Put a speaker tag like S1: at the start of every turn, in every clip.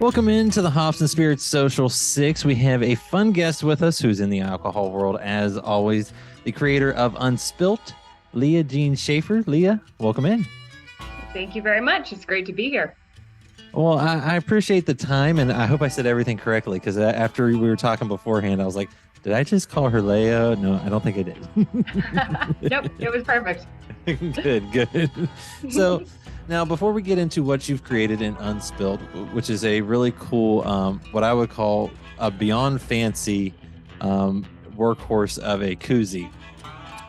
S1: Welcome into the Hops and Spirits Social 6. We have a fun guest with us who's in the alcohol world, as always, the creator of UNspilt, Leah Jean Shafer. Leah, welcome in.
S2: Thank you very much. It's great to be here.
S1: Well, I appreciate the time, and I hope I said everything correctly, because after we were talking beforehand, I was like, did I just call her Leah? No, I don't think I did.
S2: Nope, it was perfect.
S1: Good. So now, before we get into what you've created in UNspilt, which is a really cool, what I would call a beyond fancy workhorse of a koozie,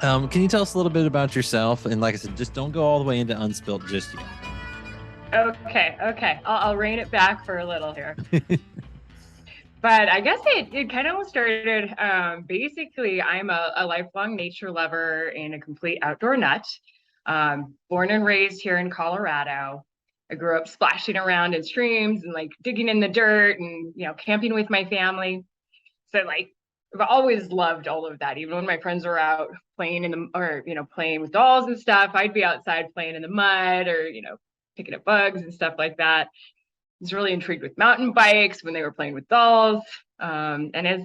S1: can you tell us a little bit about yourself? And like I said, just don't go all the way into UNspilt just yet.
S2: Okay. I'll rein it back for a little here. But I guess it kind of started, basically, I'm a lifelong nature lover and a complete outdoor nut. Born and raised here in Colorado. I grew up splashing around in streams and like digging in the dirt and, camping with my family. So like, I've always loved all of that. Even when my friends were out playing playing with dolls and stuff, I'd be outside playing in the mud or, picking up bugs and stuff like that. I was really intrigued with mountain bikes when they were playing with dolls. And as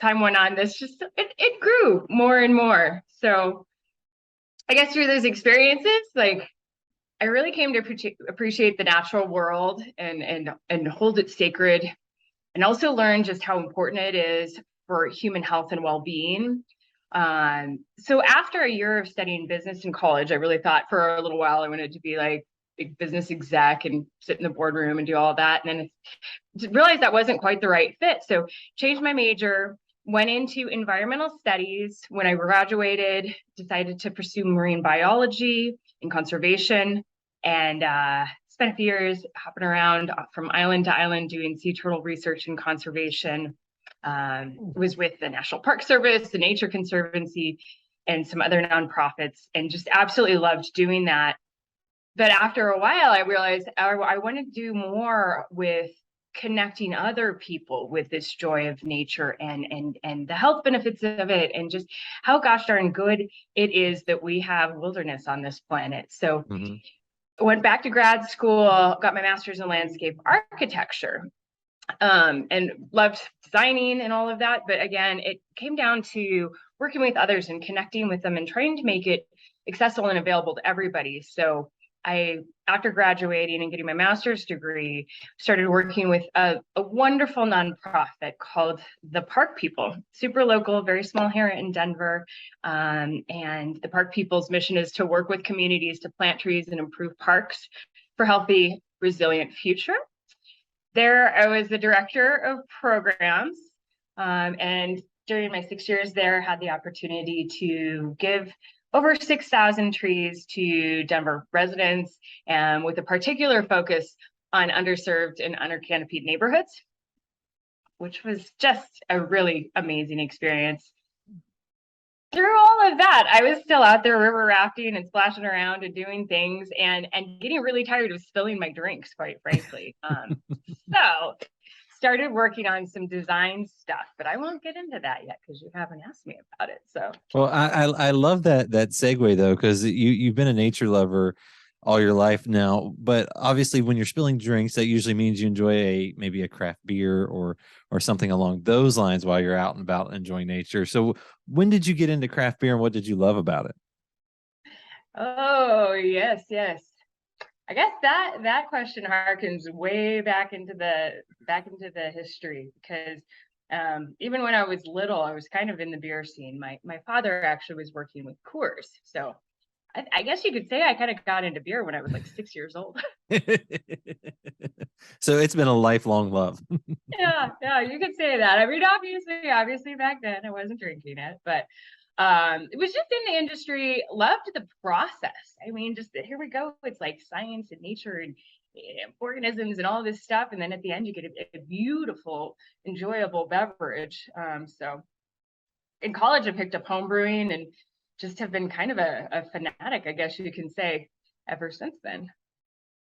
S2: time went on, it grew more and more. So I guess through those experiences, like I really came to appreciate the natural world and hold it sacred, and also learn just how important it is for human health and well-being. So after a year of studying business in college, I really thought for a little while I wanted to be like big business exec and sit in the boardroom and do all that. And then realized that wasn't quite the right fit. So changed my major, went into environmental studies. When I graduated, decided to pursue marine biology and conservation, and spent a few years hopping around from island to island doing sea turtle research and conservation. Was with the National Park Service, the Nature Conservancy, and some other nonprofits, and just absolutely loved doing that. But after a while, I realized I want to do more with connecting other people with this joy of nature and the health benefits of it, and just how gosh darn good it is that we have wilderness on this planet. So went back to grad school, got my master's in landscape architecture, and loved designing and all of that. But again, it came down to working with others and connecting with them and trying to make it accessible and available to everybody. So after graduating and getting my master's degree, started working with a wonderful nonprofit called The Park People, super local, very small here in Denver. And the Park People's mission is to work with communities to plant trees and improve parks for healthy, resilient future. There, I was the director of programs, and during my 6 years there, had the opportunity to give over 6,000 trees to Denver residents, with a particular focus on underserved and undercanopied neighborhoods, which was just a really amazing experience. Through all of that, I was still out there river rafting and splashing around and doing things and getting really tired of spilling my drinks, quite frankly. So started working on some design stuff, but I won't get into that yet because you haven't asked me about it. So,
S1: well, I love that segue though, because you've been a nature lover all your life now, but obviously when you're spilling drinks, that usually means you enjoy maybe a craft beer or something along those lines while you're out and about enjoying nature. So when did you get into craft beer and what did you love about it?
S2: Oh, yes. I guess that question harkens way back into the history, because even when I was little, I was kind of in the beer scene. My father actually was working with Coors, so I guess you could say I kind of got into beer when I was like 6 years old.
S1: So it's been a lifelong love.
S2: Yeah, you could say that. I mean, obviously back then I wasn't drinking it, but it was just in the industry, loved the process. I mean, just here we go. It's like science and nature and organisms and all this stuff. And then at the end, you get a beautiful, enjoyable beverage. So in college, I picked up home brewing and just have been kind of a fanatic, I guess you can say, ever since then.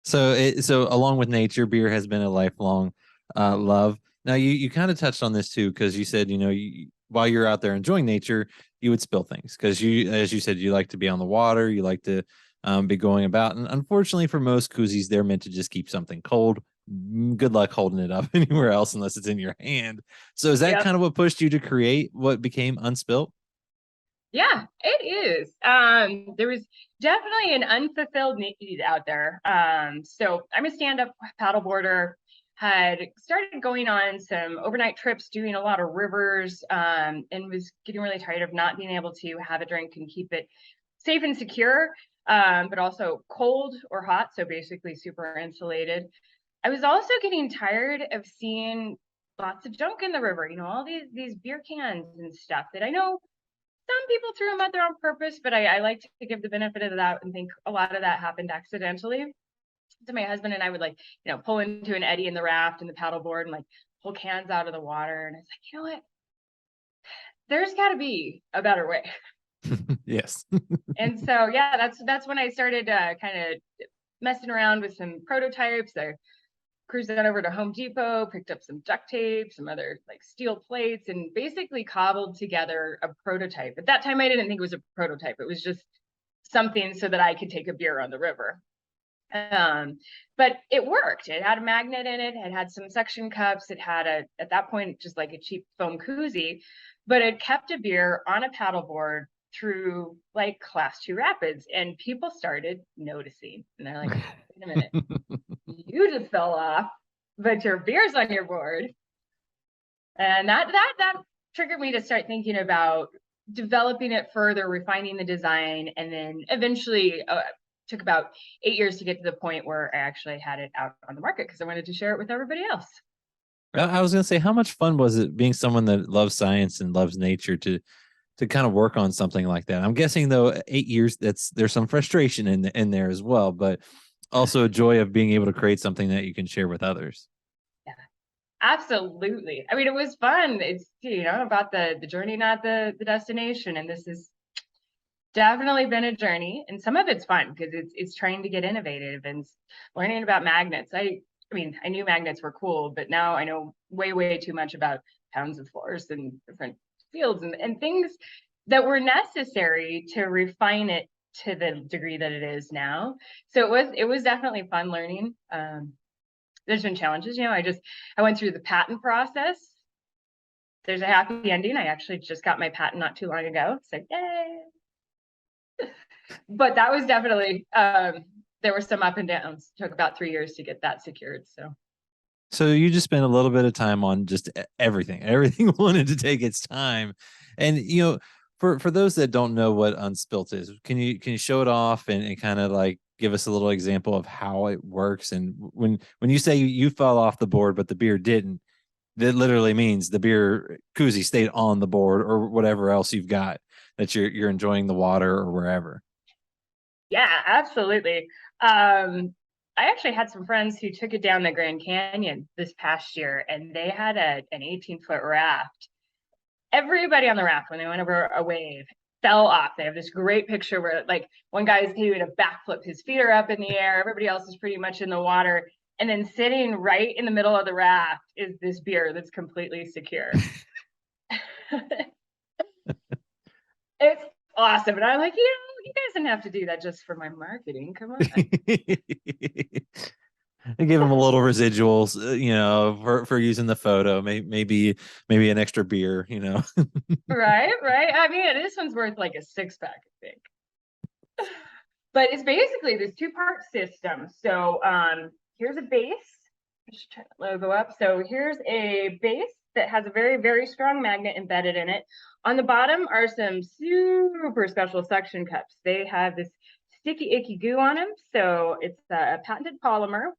S1: So along with nature, beer has been a lifelong love. Now you kind of touched on this too, because you said, while you're out there enjoying nature, you would spill things because as you said, you like to be on the water, you like to be going about. And unfortunately for most koozies, they're meant to just keep something cold. Good luck holding it up anywhere else unless it's in your hand. So is that
S2: Yep.
S1: kind of what pushed you to create what became Unspilt?
S2: Yeah, it is. There was definitely an unfulfilled need out there. So I'm a stand-up paddleboarder, had started going on some overnight trips, doing a lot of rivers, and was getting really tired of not being able to have a drink and keep it safe and secure, but also cold or hot, so basically super insulated. I was also getting tired of seeing lots of junk in the river, all these beer cans and stuff that I know some people threw them out there on purpose, but I like to give the benefit of the doubt and think a lot of that happened accidentally. So my husband and I would pull into an eddy in the raft and the paddleboard and pull cans out of the water. And it's like, you know what? There's got to be a better way.
S1: Yes.
S2: And so, yeah, that's when I started kind of messing around with some prototypes. I cruised on over to Home Depot, picked up some duct tape, some other steel plates, and basically cobbled together a prototype. At that time, I didn't think it was a prototype. It was just something so that I could take a beer on the river. But it worked. It had a magnet in it. It had some suction cups. It had at that point, just like a cheap foam koozie, but it kept a beer on a paddleboard through class 2 rapids, and people started noticing, and they're like, wait a minute, you just fell off, but your beer's on your board. And that triggered me to start thinking about developing it further, refining the design, and then eventually took about 8 years to get to the point where I actually had it out on the market because I wanted to share it with everybody else.
S1: I was going to say, how much fun was it being someone that loves science and loves nature to kind of work on something like that? I'm guessing though, 8 years, there's some frustration in there as well, but also a joy of being able to create something that you can share with others.
S2: Yeah, absolutely. I mean, it was fun. It's about the journey, not the destination. And this has definitely been a journey, and some of it's fun because it's trying to get innovative and learning about magnets. I mean, I knew magnets were cool, but now I know way too much about pounds of force and different fields and things that were necessary to refine it to the degree that it is now. So it was definitely fun learning. There's been challenges. I went through the patent process. There's a happy ending. I actually just got my patent not too long ago. So yay. But that was definitely there were some up and downs. It took about 3 years to get that secured.
S1: So you just spent a little bit of time on just everything. Everything wanted to take its time. And for those that don't know what Unspilt is, can you show it off and kind of give us a little example of how it works? And when you say you fell off the board but the beer didn't, that literally means the beer koozie stayed on the board or whatever else you've got that you're enjoying the water or wherever.
S2: Yeah, absolutely. I actually had some friends who took it down the Grand Canyon this past year, and they had an 18-foot raft. Everybody on the raft, when they went over a wave, fell off. They have this great picture where one guy's doing a backflip, his feet are up in the air, everybody else is pretty much in the water. And then sitting right in the middle of the raft is this beer that's completely secure. It's awesome. And I'm like, you guys didn't have to do that just for my marketing. Come on.
S1: And give them a little residuals, for using the photo. Maybe an extra beer.
S2: Right. I mean, this one's worth like a 6-pack, I think. But it's basically this 2-part system. So here's a base. Just turn the logo up. So here's a base that has a very strong magnet embedded in it. On the bottom are some super special suction cups. They have this sticky, icky goo on them. So it's a patented polymer,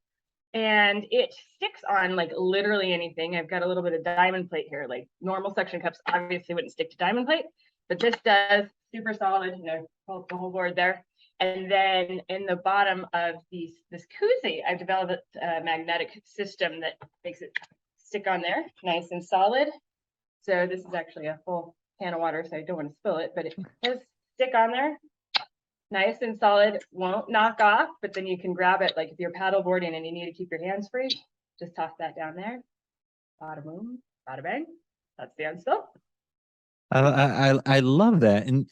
S2: and it sticks on literally anything. I've got a little bit of diamond plate here. Normal suction cups obviously wouldn't stick to diamond plate, but this does. Super solid, hold the whole board there. And then in the bottom of this koozie, I've developed a magnetic system that makes it stick on there nice and solid. So this is actually a full can of water, so I don't want to spill it, but it does stick on there nice and solid, won't knock off, but then you can grab it if you're paddle boarding and you need to keep your hands free, just toss that down there. Bada boom, bada bang. That's the Unspilt.
S1: I love that. And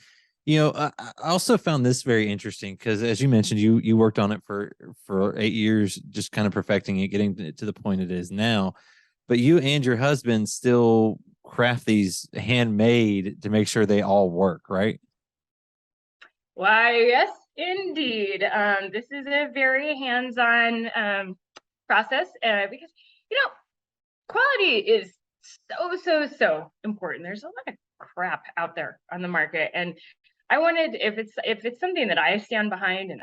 S1: I also found this very interesting because, as you mentioned, you worked on it for 8 years, just kind of perfecting it, getting it to the point it is now. But you and your husband still craft these handmade to make sure they all work, right?
S2: Why, yes, indeed. This is a very hands-on process because, you know, quality is so important. There's a lot of crap out there on the market, and I wanted, if it's something that I stand behind and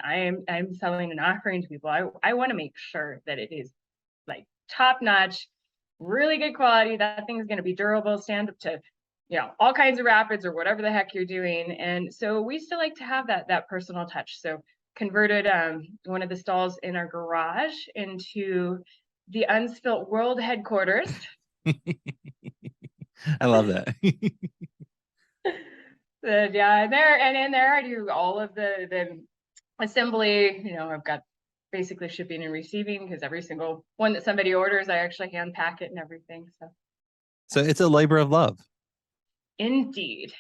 S2: I'm selling and offering to people, I want to make sure that it is like top notch, really good quality. That thing's going to be durable, stand up to all kinds of rapids or whatever the heck you're doing. And so we still like to have that personal touch. So converted one of the stalls in our garage into the Unspilt World headquarters.
S1: I love that.
S2: Yeah, there and in there I do all of the assembly. I've got basically shipping and receiving because every single one that somebody orders, I actually hand pack it and everything. So
S1: So it's a labor of love.
S2: indeed.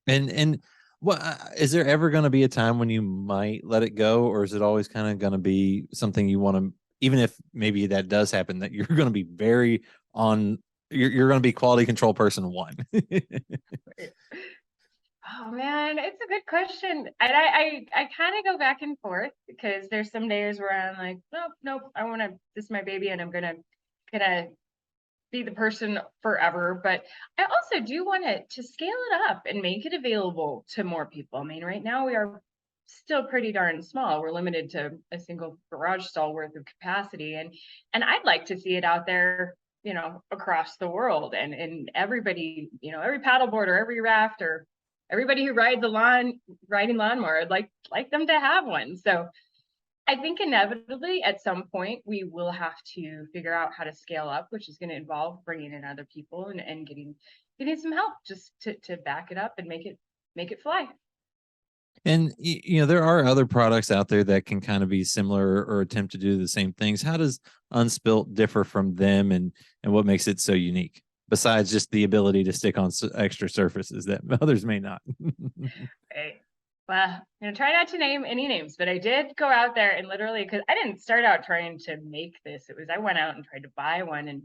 S1: And what is there ever going to be a time when you might let it go, or is it always kind of going to be something you want to, even if maybe that does happen, that you're going to be very on, you're going to be quality control person one?
S2: Oh man, it's a good question. And I kind of go back and forth because there's some days where I'm like, nope, I want to, this is my baby and I'm gonna be the person forever. But I also do want to scale it up and make it available to more people. I mean, right now we are still pretty darn small. We're limited to a single garage stall worth of capacity. And I'd like to see it out there, across the world and everybody, every paddleboard or every raft or everybody who rides a riding lawnmower, I'd like them to have one. So I think inevitably at some point we will have to figure out how to scale up, which is going to involve bringing in other people and getting some help just to back it up and make it fly.
S1: And there are other products out there that can kind of be similar or attempt to do the same things. How does Unspilt differ from them, and what makes it so unique? Besides just the ability to stick on extra surfaces that others may not.
S2: Right. Well, I'm gonna try not to name any names, but I did go out there and literally, because I didn't start out trying to make this. It was I went out and tried to buy one, and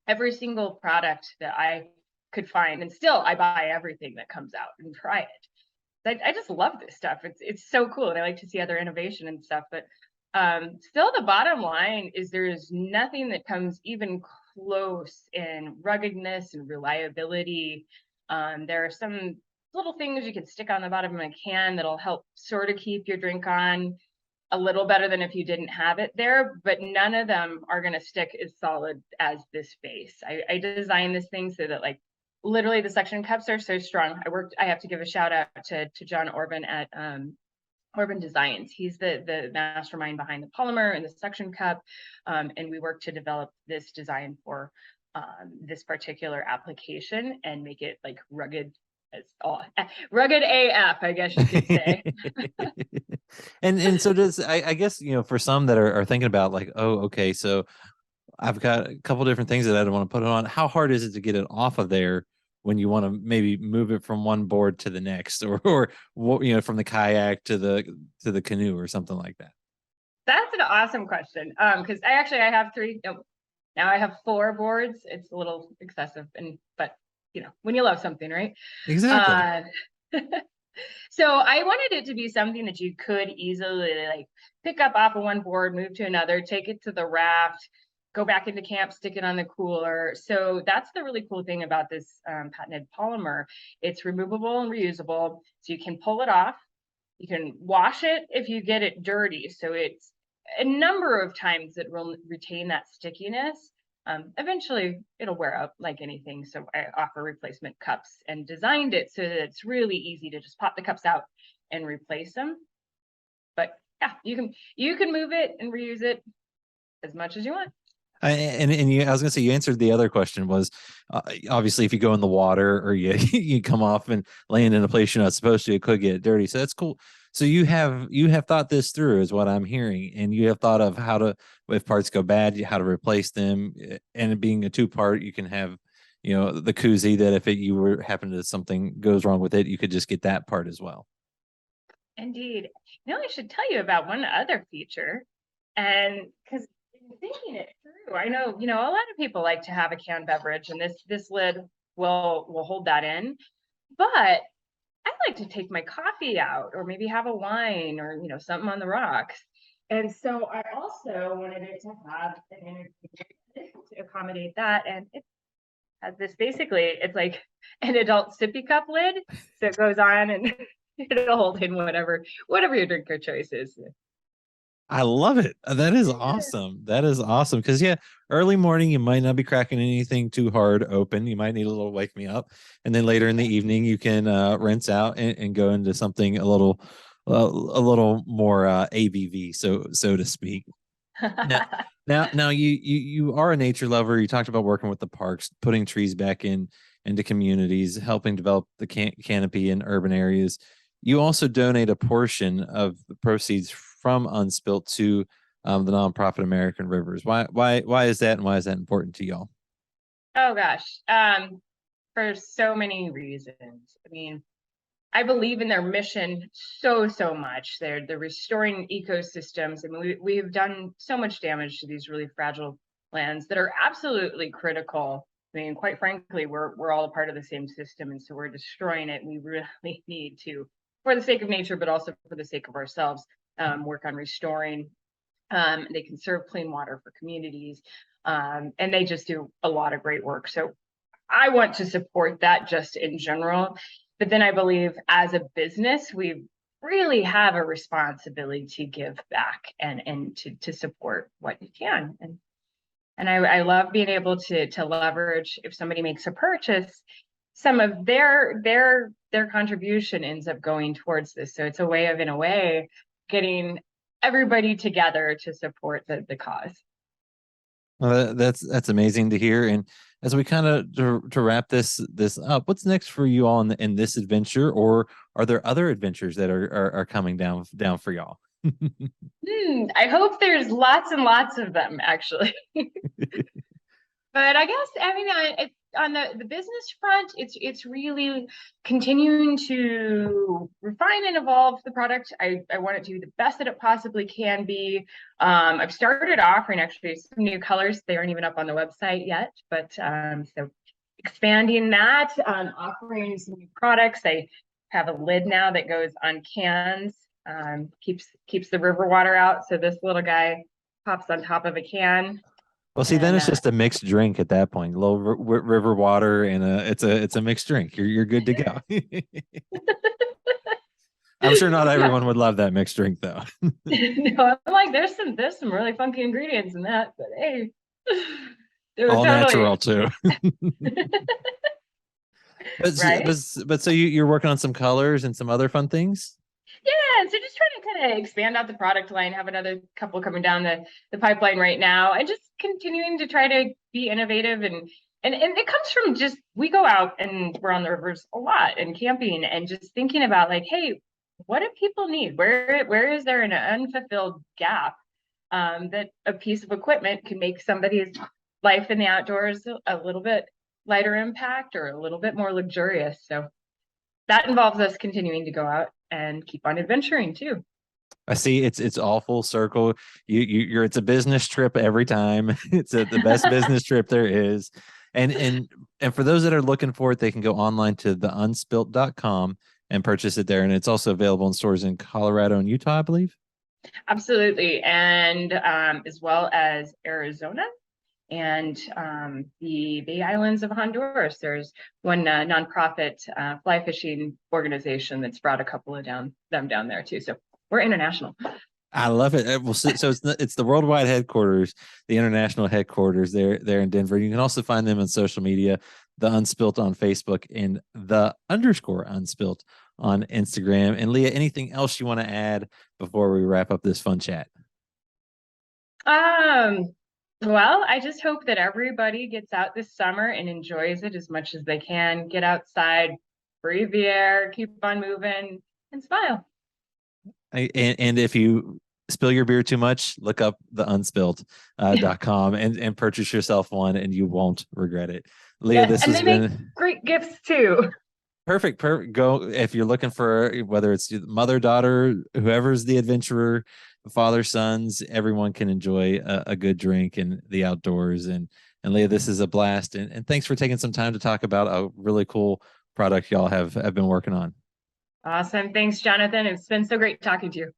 S2: every single product that I could find, and still I buy everything that comes out and try it. I just love this stuff. It's so cool, and I like to see other innovation and stuff. But still, the bottom line is there is nothing that comes even close in ruggedness and reliability. There are some little things you can stick on the bottom of a can that'll help sort of keep your drink on a little better than if you didn't have it there, but none of them are going to stick as solid as this base. I designed this thing so that literally the suction cups are so strong. I have to give a shout out to John Orban at Orban Designs. He's the mastermind behind the polymer and the suction cup. And we worked to develop this design for this particular application and make it rugged rugged AF, I guess you could say.
S1: And so does, I guess, for some that are thinking about like, oh, okay, so I've got a couple different things that I don't want to put it on. How hard is it to get it off of there when you want to maybe move it from one board to the next, or from the kayak to the canoe or something like that?
S2: That's an awesome question. Because I have three. No, now I have four boards. It's a little excessive, but when you love something, right?
S1: Exactly.
S2: So I wanted it to be something that you could easily pick up off of one board, move to another, take it to the raft, go back into camp, stick it on the cooler. So that's the really cool thing about this patented polymer. It's removable and reusable, so you can pull it off. You can wash it if you get it dirty. So it's a number of times it will retain that stickiness. Eventually it'll wear out like anything. So I offer replacement cups and designed it so that it's really easy to just pop the cups out and replace them. But yeah, you can move it and reuse it as much as you want.
S1: I was gonna say, you answered the other question was, obviously if you go in the water or you you come off and land in a place you're not supposed to, it could get dirty. So that's cool. So you have thought this through, is what I'm hearing, and you have thought of how to, if parts go bad, how to replace them. And being a two-part, you can have the koozie that if you were happen to something goes wrong with it, you could just get that part as well.
S2: Indeed. I should tell you about one other feature. And because thinking it through, I know, a lot of people like to have a canned beverage, and this lid will hold that in. But I like to take my coffee out, or maybe have a wine, or something on the rocks. And so I also wanted it to have an energy to accommodate that. And it has this, basically, it's like an adult sippy cup lid. So it goes on and it'll hold in whatever your drink of choice is.
S1: I love it. That is awesome. That is awesome. Because early morning you might not be cracking anything too hard open. You might need a little wake me up, and then later in the evening you can rinse out and go into something a little more ABV, so to speak. Now you are a nature lover. You talked about working with the parks, putting trees back into communities, helping develop the canopy in urban areas. You also donate a portion of the proceeds from Unspilt to the nonprofit American Rivers. Why is that, and why is that important to y'all?
S2: Oh gosh, for so many reasons. I mean, I believe in their mission so much. They're restoring ecosystems. I mean, we have done so much damage to these really fragile lands that are absolutely critical. I mean, quite frankly, we're all a part of the same system, and so we're destroying it. We really need to, for the sake of nature, but also for the sake of ourselves, work on restoring. They conserve clean water for communities, and they just do a lot of great work. So I want to support that just in general. But then I believe as a business, we really have a responsibility to give back and to support what you can. And I love being able to leverage, if somebody makes a purchase, some of their contribution ends up going towards this. So it's a way of, in a way, getting everybody together to support the cause.
S1: Well, that's amazing to hear. And as we kind of to wrap this up, what's next for you all in this adventure, or are there other adventures that are coming down for y'all?
S2: I hope there's lots and lots of them, actually. But I guess, I mean, on the business front, it's really continuing to refine and evolve the product. I want it to be the best that it possibly can be. I've started offering actually some new colors. They aren't even up on the website yet, but so expanding that, offering some new products. I have a lid now that goes on cans, keeps the river water out. So this little guy pops on top of a can.
S1: Well, see, then it's just a mixed drink at that point. A little river water, and it's a mixed drink. You're good to go. I'm sure not everyone would love that mixed drink, though.
S2: No, I'm like, there's some really funky ingredients in that, but hey,
S1: all natural too.
S2: Right?
S1: But so you're working on some colors and some other fun things?
S2: Yeah, so just trying to kind of expand out the product line, have another couple coming down the pipeline right now, and just continuing to try to be innovative. And it comes from just, we go out and we're on the rivers a lot and camping, and just thinking about, like, hey, what do people need? Where is there an unfulfilled gap, that a piece of equipment can make somebody's life in the outdoors a little bit lighter impact, or a little bit more luxurious? So that involves us continuing to go out and keep on adventuring too.
S1: I see. It's all full circle. You're it's a business trip every time. It's the best business trip there is. And for those that are looking for it, they can go online to theunspilt.com and purchase it there. And it's also available in stores in Colorado and Utah, I believe.
S2: Absolutely. And as well as Arizona and the Bay Islands of Honduras. There's one nonprofit fly fishing organization that's brought a couple of them down there too. So we're international.
S1: I love it. Well, so it's the worldwide headquarters, the international headquarters there in Denver. You can also find them on social media, the Unspilt on Facebook and the_Unspilt on Instagram. And Leah, anything else you want to add before we wrap up this fun chat?
S2: Well, I just hope that everybody gets out this summer and enjoys it as much as they can. Get outside, breathe the air, keep on moving, and smile.
S1: And if you spill your beer too much, look up the unspilt.com and purchase yourself one, and you won't regret it. Leah,
S2: Yeah,
S1: this
S2: and
S1: has
S2: they make
S1: been
S2: great gifts too.
S1: perfect. Perfect. Go if you're looking for whether it's mother, daughter, whoever's the adventurer, father, sons, everyone can enjoy a good drink in the outdoors. And Leah, this is a blast. And thanks for taking some time to talk about a really cool product y'all have been working on.
S2: Awesome. Thanks, Jonathan. It's been so great talking to you.